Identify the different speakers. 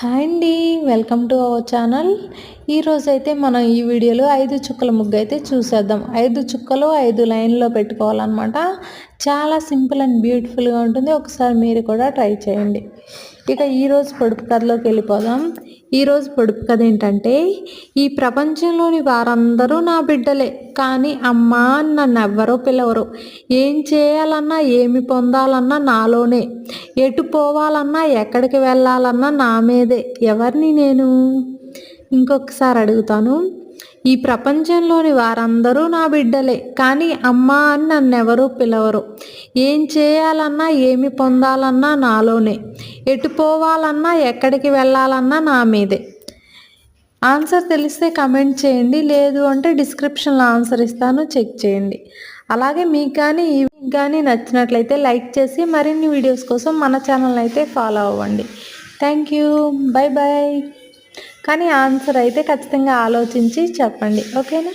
Speaker 1: Hi అండి, welcome to our channel. ఈరోజైతే మనం ఈ వీడియోలో 5 చుక్కల ముగ్గు అయితే చూసేద్దాం. 5 చుక్కలు 5 లైన్లో పెట్టుకోవాలన్నమాట. చాలా సింపుల్ అండ్ బ్యూటిఫుల్గా ఉంటుంది. ఒకసారి మీరు కూడా ట్రై చేయండి. ఇక ఈరోజు పొడుపు కథలోకి వెళ్ళిపోదాం. ఈరోజు పొడుపు కథ ఏంటంటే, ఈ ప్రపంచంలోని వారందరూ నా బిడ్డలే, కానీ అమ్మా నన్ను ఎవ్వరూ పిలవరు. ఏం చేయాలన్నా ఏమి పొందాలన్నా నాలోనే, ఎటు పోవాలన్నా ఎక్కడికి వెళ్ళాలన్నా నా మీదే. ఎవరిని నేను? ఇంకొకసారి అడుగుతాను. ఈ ప్రపంచంలోని వారందరూ నా బిడ్డలే, కానీ అమ్మా అని నన్నెవరూ పిలవరు. ఏం చేయాలన్నా ఏమి పొందాలన్నా నాలోనే, ఎటు పోవాలన్నా ఎక్కడికి వెళ్ళాలన్నా నా మీదే. ఆన్సర్ తెలిస్తే కమెంట్ చేయండి, లేదు అంటే డిస్క్రిప్షన్లో ఆన్సర్ ఇస్తాను, చెక్ చేయండి. అలాగే మీకు కానీ నచ్చినట్లయితే లైక్ చేసి మరిన్ని వీడియోస్ కోసం మన ఛానల్ అయితే ఫాలో అవ్వండి. Thank you, bye bye. కానీ ఆన్సర్ అయితే ఖచ్చితంగా ఆలోచించి చెప్పండి, ఓకేనా?